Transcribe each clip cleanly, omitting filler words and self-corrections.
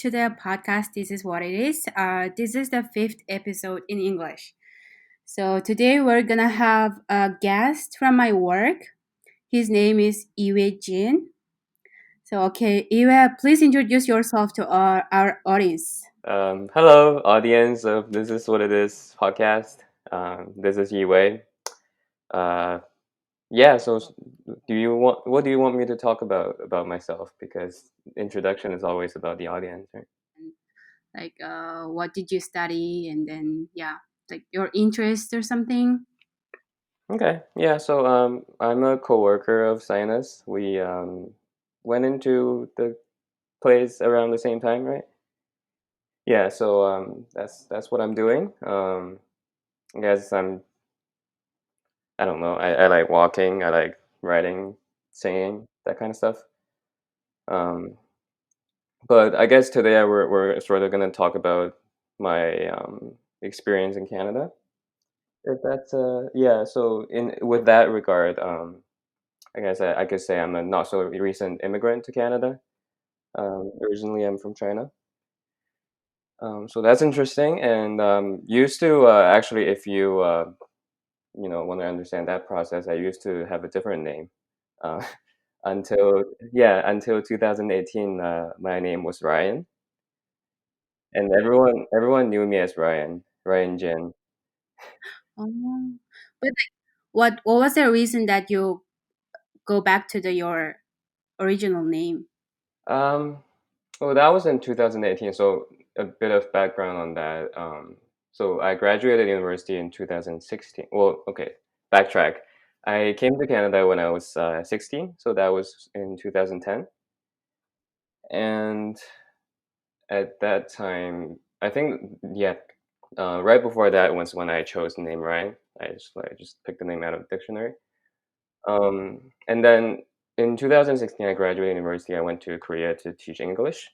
to the podcast. This is what it is. This is the fifth episode in English. So today we're gonna have a guest from my work. His name is Yiwei Jin. So okay, Yiwei, please introduce yourself to our audience. Hello, audience of This Is What It Is podcast. This is Yiwei. So what do you want me to talk about myself? Because introduction is always about the audience, right? Like, what did you study, and then like your interest or something. Okay, yeah. So I'm a coworker of Sinus. We went into the place around the same time, right? Yeah. So that's what I'm doing. I guess I don't know. I like walking. I like writing, singing, that kind of stuff. But I guess today we're sort of going to talk about my experience in Canada. If that's yeah. So in with that regard, I guess I could say I'm a not so recent immigrant to Canada. Originally, I'm from China. So that's interesting, and used to actually, if you want to understand that process, I used to have a different name. Uh, until 2018, my name was Ryan, and everyone knew me as Ryan Jin. Oh, but like, what was the reason that you go back to your original name? Well, that was in 2018. So a bit of background on that. So I graduated university in 2016. Well, okay, backtrack. I came to Canada when I was 16, so that was in 2010. And at that time, I think, yeah, right before that was when I chose the name Ryan. I just picked the name out of the dictionary. And then in 2016, I graduated university. I went to Korea to teach English.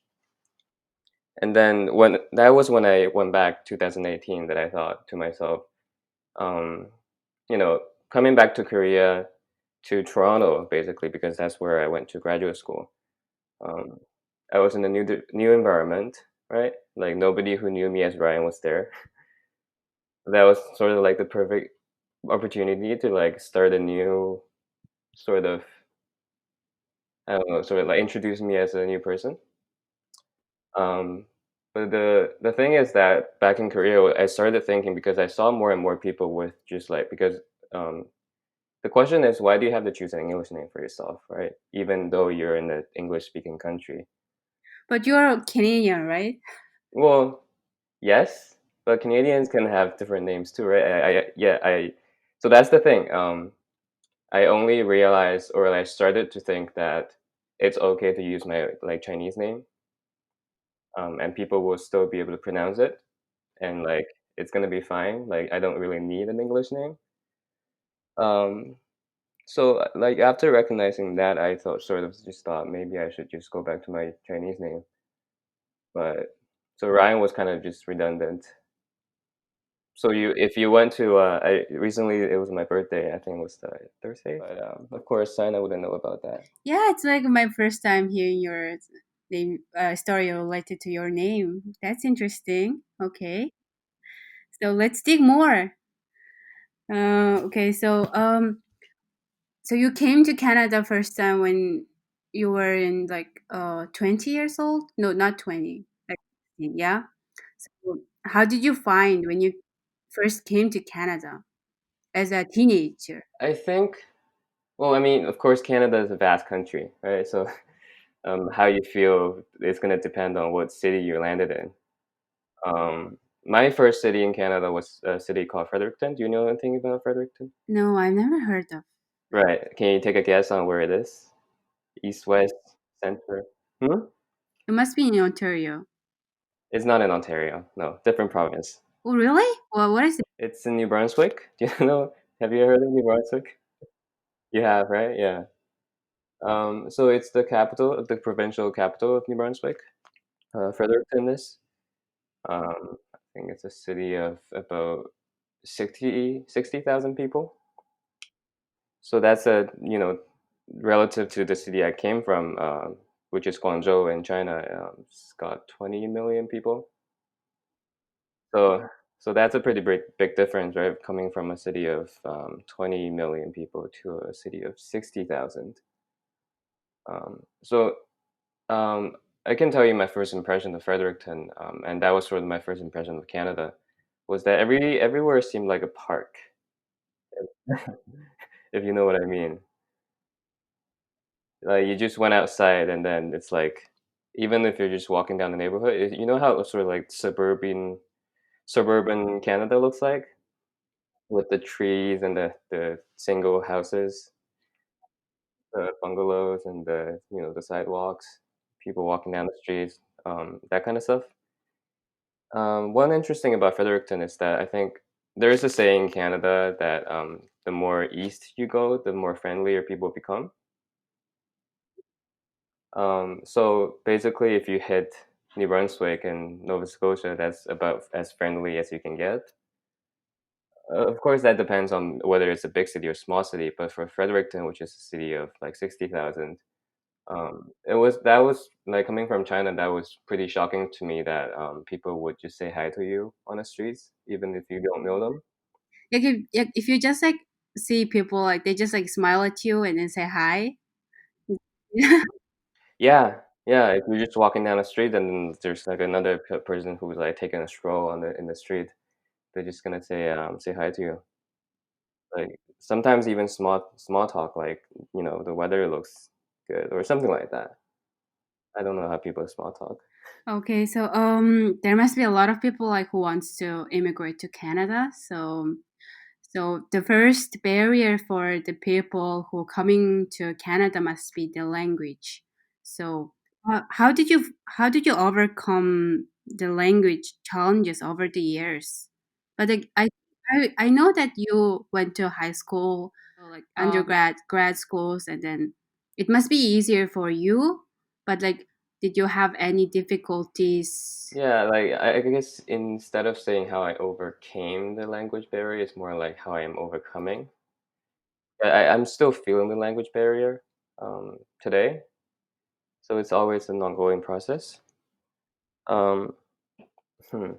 And then when I went back 2018, that I thought to myself, um, coming back to Korea, to Toronto, basically, because that's where I went to graduate school. Um, I was in a new environment, right? Like nobody who knew me as Ryan was there. That was sort of like the perfect opportunity to like start a new sort of, I don't know, sort of like introduce me as a new person. Um, but the thing is that back in Korea, I started thinking because I saw more and more people with just like because um, the question is why do you have to choose an English name for yourself, right? Even though you're in an English speaking country. But you're Canadian, right? Well, yes, but Canadians can have different names too, right? So that's the thing. I only realized or I started to think that it's okay to use my like Chinese name, and people will still be able to pronounce it, and like it's gonna be fine. Like I don't really need an English name. Um, so like after recognizing that, I just thought maybe I should just go back to my Chinese name. But so Ryan was kind of just redundant. So if you went to, I recently it was my birthday. I think it was the Thursday. But of course, Sign I wouldn't know about that. Yeah, it's like my first time hearing your name story related to your name. That's interesting. Okay, so let's dig more. Okay, so you came to Canada first time when you were in like 20 years old? No, not 20. Like 16, yeah. So how did you find when you first came to Canada as a teenager? I think. Well, I mean, of course, Canada is a vast country, right? So how you feel is going to depend on what city you landed in. My first city in Canada was a city called Fredericton. Do you know anything about Fredericton? No, I've never heard of. Right. Can you take a guess on where it is? East, west, center? Hmm? It must be in Ontario. It's not in Ontario. No, different province. Oh, really? Well, what is it? It's in New Brunswick. Do you know? Have you heard of New Brunswick? You have, right? Yeah. So it's the capital, the provincial capital of New Brunswick. Fredericton is. I think it's a city of about 60,000 people. So that's relative to the city I came from. which is Guangzhou in China. It's got 20 million people. So so that's a pretty big difference, right? Coming from a city of 20 million people to a city of 60,000. So um, I can tell you my first impression of Fredericton, and that was sort of my first impression of Canada, was that everywhere seemed like a park, if you know what I mean. Like you just went outside, and then it's like, even if you're just walking down the neighborhood, you know how sort of like suburban Canada looks like, with the trees and the single houses, the bungalows, and the sidewalks, people walking down the streets, that kind of stuff. One interesting about Fredericton is that I think there is a saying in Canada that the more east you go, the more friendlier people become. So basically, if you hit New Brunswick and Nova Scotia, that's about as friendly as you can get. Of course, that depends on whether it's a big city or small city. But for Fredericton, which is a city of like 60,000, that was like, coming from China. That was pretty shocking to me that people would just say hi to you on the streets, even if you don't know them. If you just like see people like they just like smile at you and then say hi. Yeah, yeah. If you're just walking down the street and then there's like another person who's like taking a stroll in the street, they're just gonna say hi to you. Like sometimes even small talk, like the weather looks good or something like that. I don't know how people small talk. Okay, so there must be a lot of people like who wants to immigrate to Canada. So the first barrier for the people who are coming to Canada must be the language. So how did you overcome the language challenges over the years? But like, I know that you went to high school, or like grad schools, and then it must be easier for you. But like, did you have any difficulties? Yeah, like I guess instead of saying how I overcame the language barrier, it's more like how I am overcoming. I'm still feeling the language barrier today, so it's always an ongoing process. Um, hmm.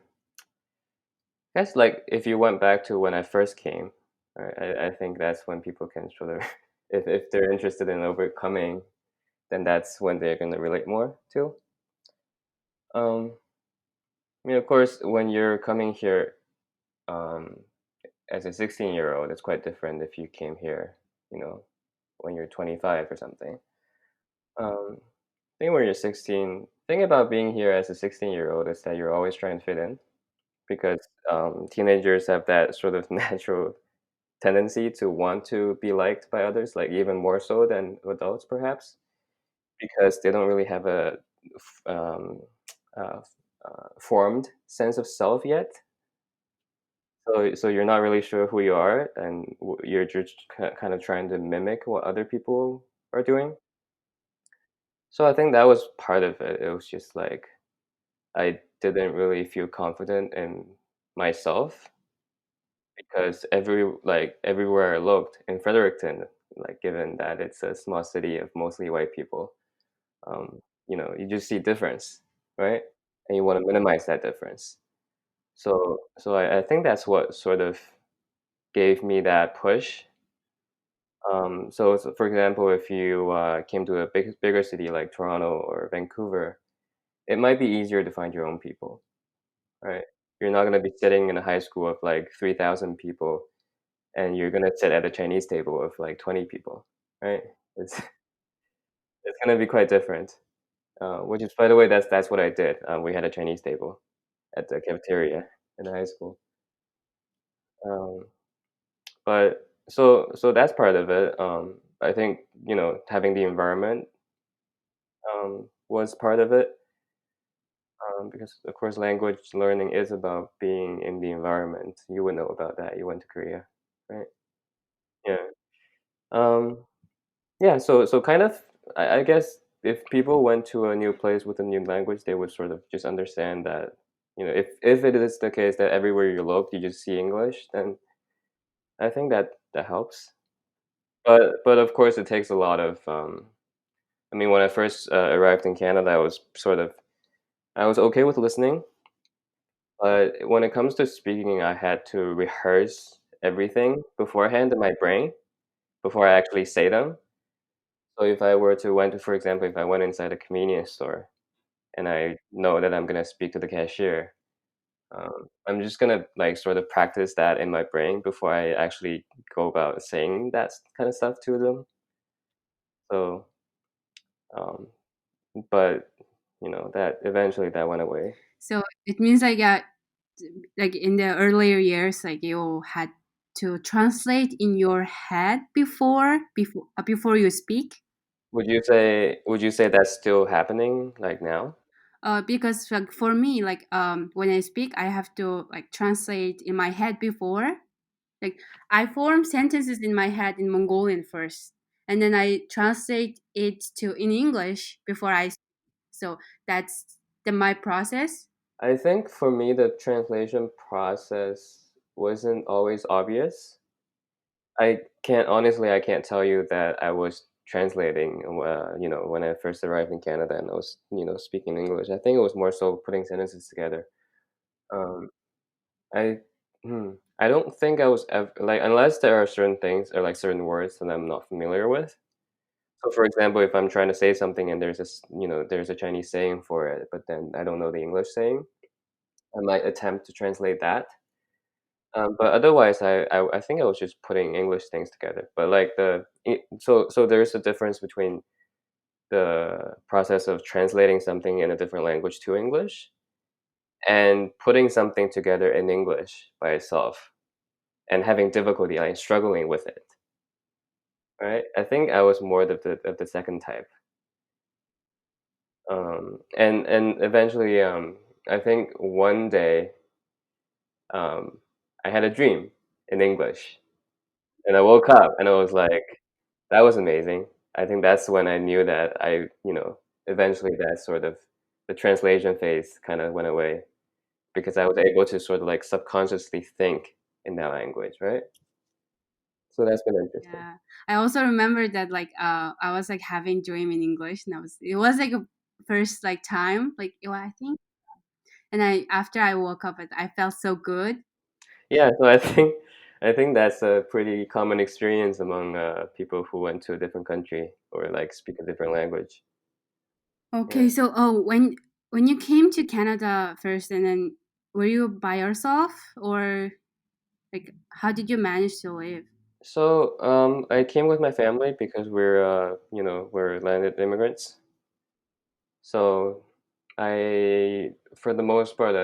I guess like if you went back to when I first came, right, I think that's when people can sort of, if they're interested in overcoming, then that's when they're gonna relate more to. Um, I mean, of course, when you're coming here um, as a 16-year-old, it's quite different if you came here, you know, when you're 25 or something. I think when you're 16, thing about being here as a 16-year-old is that you're always trying to fit in, because teenagers have that sort of natural tendency to want to be liked by others, like even more so than adults, perhaps, because they don't really have a um, uh, formed sense of self yet. So you're not really sure who you are, and you're just kind of trying to mimic what other people are doing. So I think that was part of it. It was just like I didn't really feel confident in myself, because everywhere I looked in Fredericton, like given that it's a small city of mostly white people, you just see difference, right? And you want to minimize that difference. So I think that's what sort of gave me that push. So for example, if you came to a bigger city like Toronto or Vancouver, it might be easier to find your own people, right? You're not gonna be sitting in a high school of like 3,000 people, and you're gonna sit at a Chinese table of like 20 people, right? It's it's gonna be quite different. Which is, by the way, that's what I did. We had a Chinese table at the cafeteria in the high school. Um, but that's part of it. I think having the environment was part of it, because of course language learning is about being in the environment. You would know about that. You went to Korea, right? Yeah. Um, yeah. So kind of, I guess if people went to a new place with a new language, they would sort of just understand that if it is the case that everywhere you look you just see English, then I think that helps. But of course it takes a lot of I mean, when I first arrived in Canada, I was okay with listening, but when it comes to speaking, I had to rehearse everything beforehand in my brain before I actually say them. So if I were to went to, for example, if I went inside a convenience store and I know that I'm gonna speak to the cashier, I'm just gonna like sort of practice that in my brain before I actually go about saying that kind of stuff to them. So, um, but that eventually that went away. So it means like in the earlier years, like you had to translate in your head before you speak. Would you say that's still happening like now? Because like for me, like when I speak, I have to like translate in my head before. Like I form sentences in my head in Mongolian first, and then I translate it to in English before I. So that's my process. I think for me the translation process wasn't always obvious. I can't tell you that I was translating, when I first arrived in Canada and I was, speaking English. I think it was more so putting sentences together. Um, I, I don't think I was ever like unless there are certain things or like certain words that I'm not familiar with. So, for example, if I'm trying to say something and there's a Chinese saying for it, but then I don't know the English saying, I might attempt to translate that. But otherwise, I think I was just putting English things together. But like so there's a difference between the process of translating something in a different language to English and putting something together in English by itself and having difficulty, like struggling with it. Right? I think I was more of the second type. And eventually, I think one day, um, I had a dream in English, and I woke up and I was like, that was amazing. I think that's when I knew that eventually that sort of the translation phase kind of went away because I was able to sort of like subconsciously think in that language, right? So that's been interesting. Yeah, I also remember that like I was like having dream in English, and it was like a first like time like I think, and I after I woke up, I felt so good. Yeah, so I think that's a pretty common experience among people who went to a different country or like speak a different language. Okay, Yeah. so when you came to Canada first, and then were you by yourself, or like how did you manage to live? So I came with my family because we're landed immigrants. So for the most part,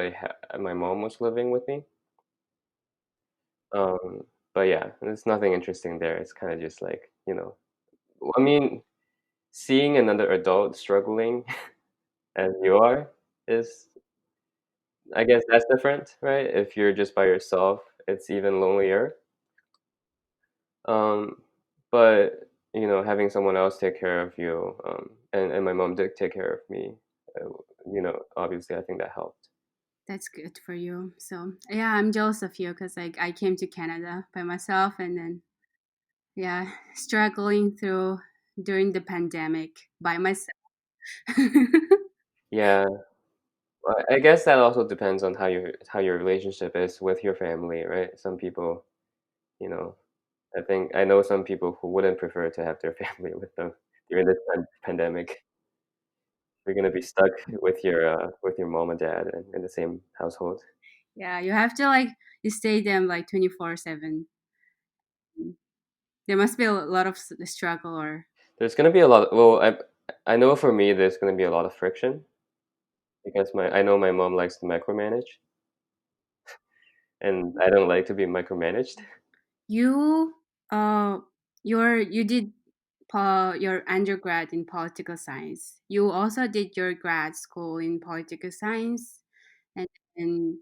my mom was living with me. Um, but yeah, there's nothing interesting there. It's kind of just like, I mean, seeing another adult struggling as you are is, I guess that's different, right? If you're just by yourself, it's even lonelier. Um, but having someone else take care of you, and my mom did take care of me. Obviously, I think that helped. That's good for you. So yeah, I'm jealous of you because like I came to Canada by myself, and then yeah, struggling through during the pandemic by myself. Yeah, I guess that also depends on how your relationship is with your family, right? Some people, you know, I think I know some people who wouldn't prefer to have their family with them during this pandemic. You're gonna be stuck with your mom and dad in the same household. Yeah, you have to like you stay them like 24/7. There must be a lot of struggle or There's gonna be a lot. Well, I know for me, there's gonna be a lot of friction because I know my mom likes to micromanage, and I don't like to be micromanaged. you you did your undergrad in political science. You also did your grad school in political science, and, and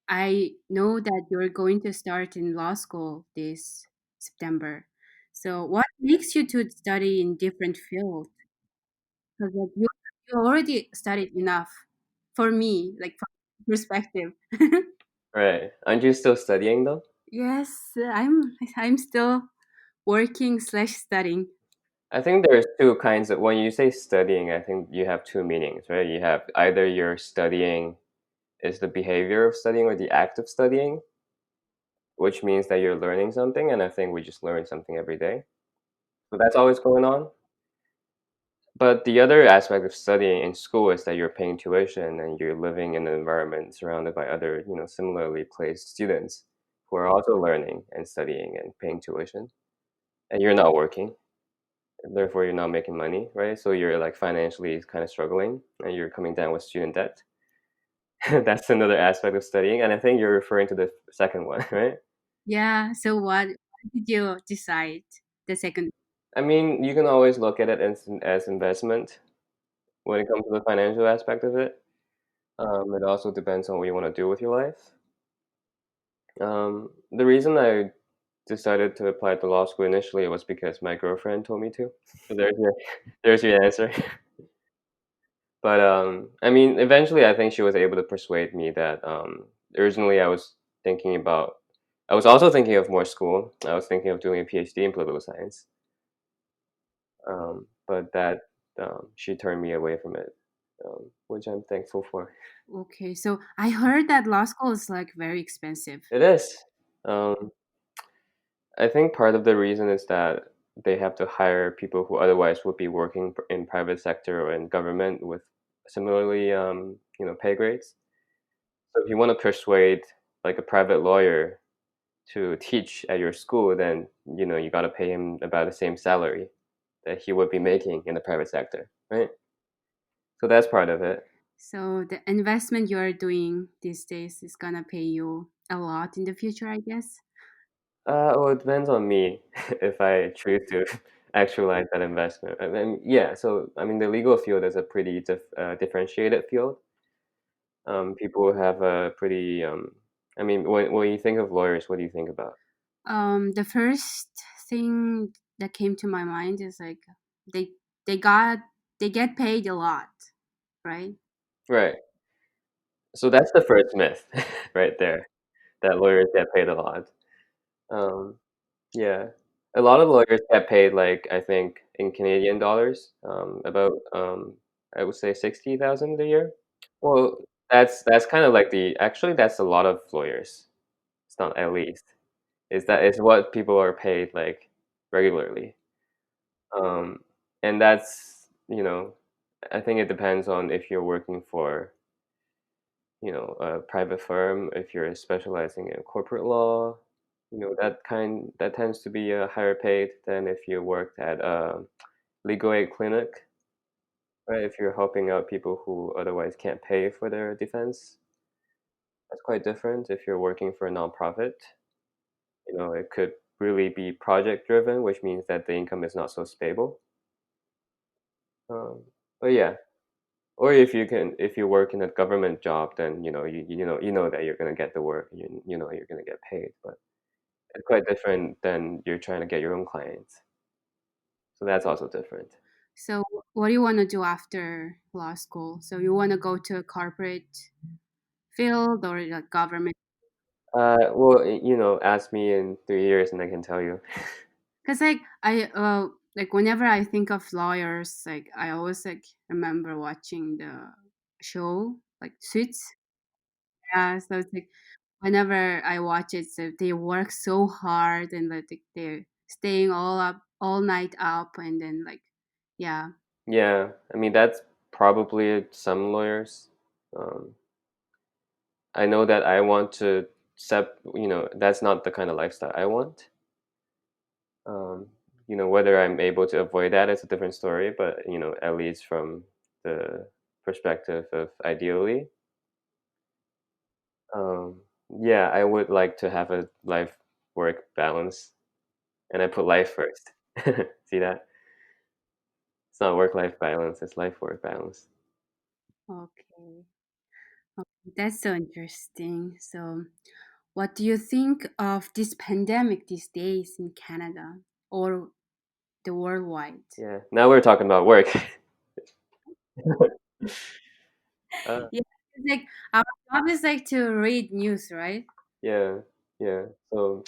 I know that you're going to start in law school this September. So what makes you to study in different fields? Because like you already studied enough for me, like from perspective. Right? Aren't you still studying though? Yes, I'm still working slash studying. I think there's two kinds of when you say studying, I think you have two meanings, right? You have either you're studying is the behavior of studying or the act of studying, which means that you're learning something, and I think we just learn something every day. So that's always going on. But the other aspect of studying in school is that you're paying tuition and you're living in an environment surrounded by other, similarly placed students who are also learning and studying and paying tuition. And you're not working, therefore you're not making money, right? So you're like financially kind of struggling and you're coming down with student debt. That's another aspect of studying, and I think you're referring to the second one, right? Yeah. So what did you decide? The second. I mean, you can always look at it as investment when it comes to the financial aspect of it. It also depends on what you want to do with your life. The reason I decided to apply to law school initially was because my girlfriend told me to. So there's your answer. But I mean, eventually, I think she was able to persuade me that originally I was also thinking of more school. I was thinking of doing a PhD in political science, but that she turned me away from it, which I'm thankful for. Okay. So I heard that law school is like very expensive. It is. Um, I think part of the reason is that they have to hire people who otherwise would be working in private sector or in government with similarly, pay grades. So if you want to persuade like a private lawyer to teach at your school, then you got to pay him about the same salary that he would be making in the private sector, right? So that's part of it. So the investment you're doing these days is gonna pay you a lot in the future, I guess. Well, it depends on me if I choose to actualize that investment. I mean, yeah. So I mean, the legal field is a pretty differentiated field. People have a pretty. I mean, when you think of lawyers, what do you think about? The first thing that came to my mind is like they they got they get paid a lot, right? Right. So that's the first myth, right there, that lawyers get paid a lot. Um, Yeah. A lot of lawyers get paid, like, I think in Canadian dollars, about, I would say 60,000 a year. Well, that's kind of like actually, that's a lot of lawyers. It's not at least. Is what people are paid, like, regularly. Um, and I think it depends on if you're working for, a private firm, if you're specializing in corporate law, that tends to be higher paid than if you worked at a legal aid clinic, right? If you're helping out people who otherwise can't pay for their defense, that's quite different. If you're working for a nonprofit, it could really be project driven, which means that the income is not so stable. Um, but yeah, or if you work in a government job, then you know that you're gonna get the work, you're gonna get paid, but it's quite different than you're trying to get your own clients. So that's also different. So what do you want to do after law school? So you want to go to a corporate field or a government? Well, ask me in 3 years and I can tell you. Because like like whenever I think of lawyers, like I always like remember watching the show like Suits. Yeah, so it's like whenever I watch it, so they work so hard and like they're staying all night up, and then like, yeah. Yeah, I mean that's probably some lawyers. Um, I know that I want to that's not the kind of lifestyle I want. Um, whether I'm able to avoid that is a different story, but at least from the perspective of ideally, um, yeah, I would like to have a life work balance, and I put life first. See that? It's not work life balance, it's life work balance. Okay. Okay, that's so interesting. So, what do you think of this pandemic these days in Canada or the worldwide? Yeah. Now we're talking about work. uh, Yeah, it's like our job is like to read news, right? yeah, yeah. So,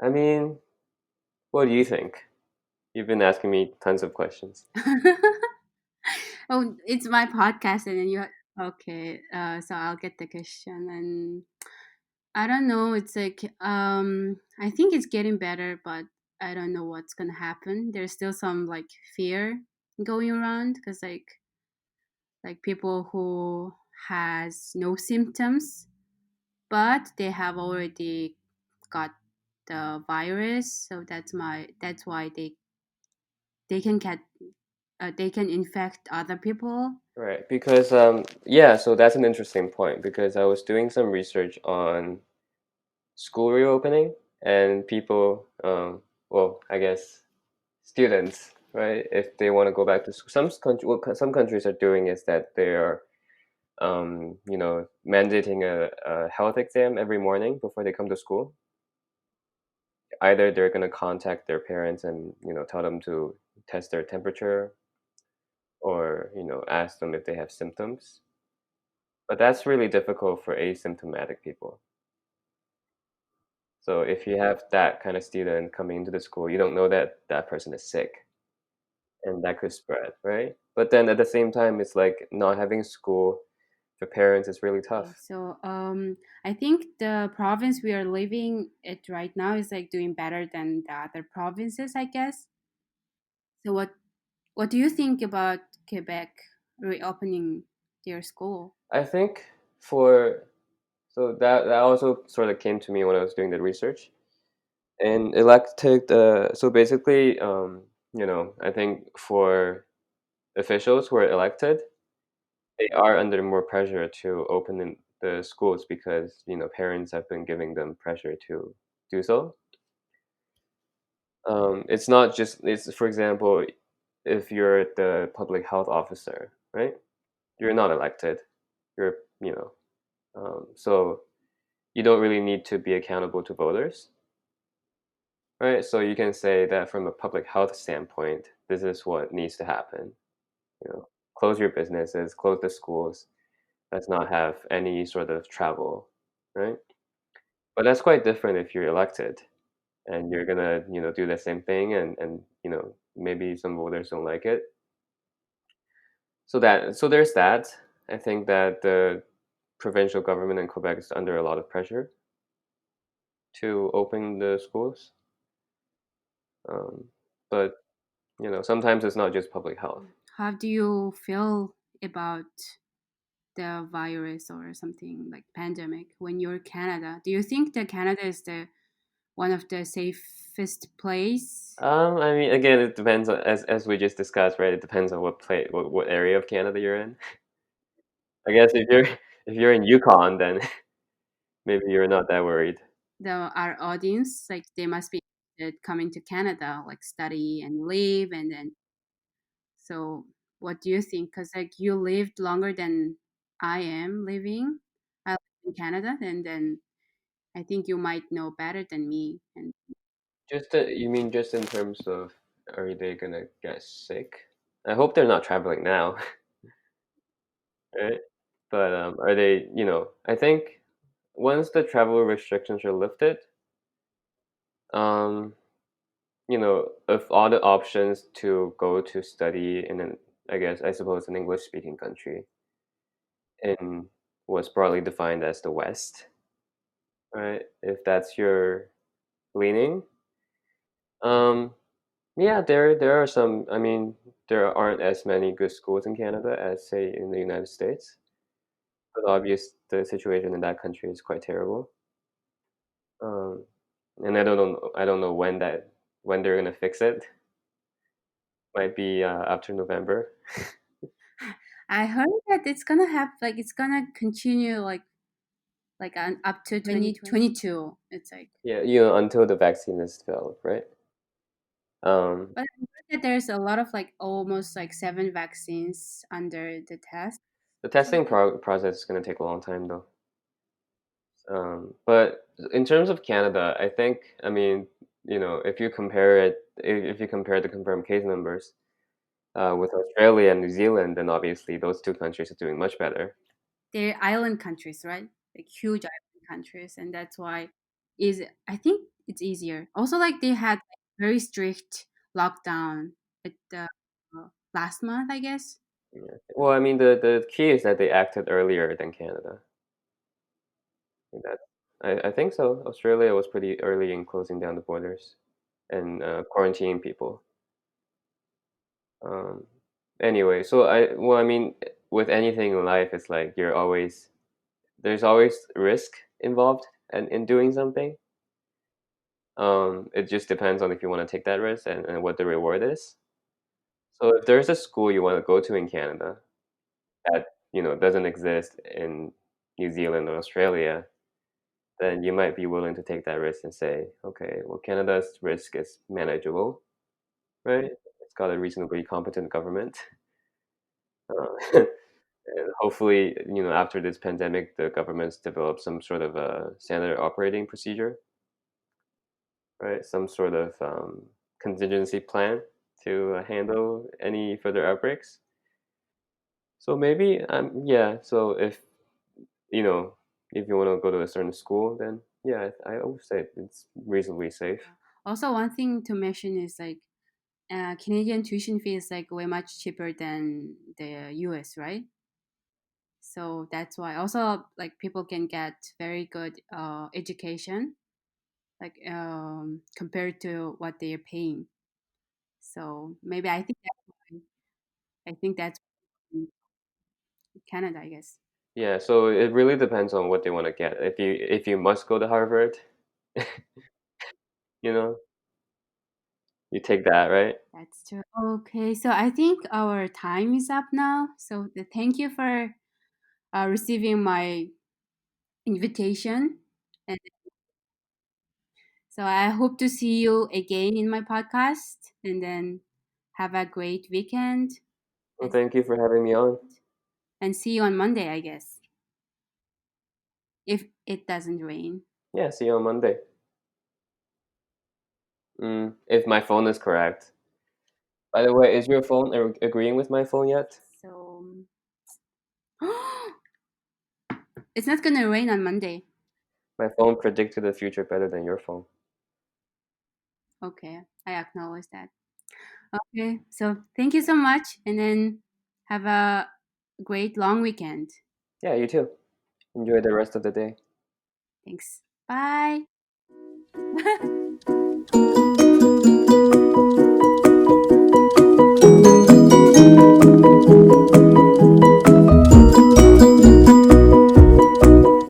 I mean, what do you think? You've been asking me tons of questions. Oh, it's my podcast, and then you. Okay, so I'll get the question, and I don't know. It's like I think it's getting better, but I don't know what's gonna happen. There's still some like fear going around because like people who has no symptoms, but they have already got the virus, so that's why they can get they can infect other people. Right, because yeah, so that's an interesting point because I was doing some research on school reopening and people, well, I guess students, right? If they want to go back to school, what some countries are doing is that they are, mandating a health exam every morning before they come to school. Either they're going to contact their parents and tell them to test their temperature, or ask them if they have symptoms. But that's really difficult for asymptomatic people. So if you have that kind of student coming into the school, you don't know that that person is sick, and that could spread, right? But then at the same time, it's like not having school for parents is really Okay, tough. so I think the province we are living at right now is like doing better than the other provinces, I guess. So what do you think about Quebec reopening their school? I think for so that also sort of came to me when I was doing the research. And elected, so basically, I think for officials who are elected, they are under more pressure to open the schools because parents have been giving them pressure to do so. It's not just it's for example, if you're the public health officer, right? You're not elected. You're so you don't really need to be accountable to voters, right? So you can say that from a public health standpoint, this is what needs to happen. Close your businesses, close the schools. Let's not have any sort of travel, right? But that's quite different if you're elected and you're gonna, do the same thing, and maybe some voters don't like it. So there's that. I think that the provincial government in Quebec is under a lot of pressure to open the schools. Um, but sometimes it's not just public health. How do you feel about the virus or something like pandemic when you're Canada? Do you think that Canada is the one of the safest place? I mean, again, it depends on, as we just discussed, right? It depends on what area of Canada you're in. I guess if you're in Yukon, then maybe you're not that worried. Our audience like they must be coming to Canada like study and live and then so what do you think? Because like you lived longer than I am living. I live in Canada and then I think you might know better than me. And You mean just in terms of are they gonna get sick? I hope they're not traveling now, right? But are they? I think once the travel restrictions are lifted, um, if all the options to go to study in an, I suppose, an English speaking country in was broadly defined as the West, right? If that's your leaning, um, yeah, there are some. I mean, there aren't as many good schools in Canada as say in the United States, but obvious the situation in that country is quite terrible. Um, and I don't know when they're gonna fix it. Might be after November. I heard that it's gonna have like it's gonna continue like up to 2022. It's like Yeah, until the vaccine is developed, right? Um, but I heard that there's a lot of like almost like seven vaccines under the test. the testing process is gonna take a long time though. But in terms of Canada, I think, I mean, if you compare the confirmed case numbers with Australia and New Zealand, then obviously those two countries are doing much better. They're island countries, right? Like huge island countries, and that's why is I think it's easier. Also, like they had like, very strict lockdown at last month, I guess. Yeah. Well, I mean, the key is that they acted earlier than Canada. That I think so. Australia was pretty early in closing down the borders and quarantining people. Um, anyway, so I mean, with anything in life, it's like there's always risk involved and in doing something. It just depends on if you want to take that risk and what the reward is. So if there's a school you want to go to in Canada that doesn't exist in New Zealand or Australia, then you might be willing to take that risk and say, okay, well, Canada's risk is manageable, right? It's got a reasonably competent government. And hopefully, after this pandemic, the government's developed some sort of a standard operating procedure, right? Some sort of contingency plan to handle any further outbreaks. So maybe, yeah. So you know, if you want to go to a certain school, then yeah, I would say it's reasonably safe. Also, one thing to mention is like Canadian tuition fee is like way much cheaper than the US, right? So that's why also like people can get very good education, like compared to what they are paying. So maybe I think that's in Canada, I guess. Yeah, so it really depends on what they want to get. If you must go to Harvard, you know, you take that, right? That's true. Okay, so I think our time is up now. So thank you for receiving my invitation. And so I hope to see you again in my podcast and then have a great weekend Well, thank you for having me on. and see you on Monday, I guess, if it doesn't rain. Yeah, see you on Monday. If my phone is correct. By the way, is your phone agreeing with my phone yet? So it's not gonna rain on Monday. My phone predicted the future better than your phone. Okay, I acknowledge that. Okay, so thank you so much and then have a great long weekend. Yeah, you too. Enjoy the rest of the day. Thanks. Bye.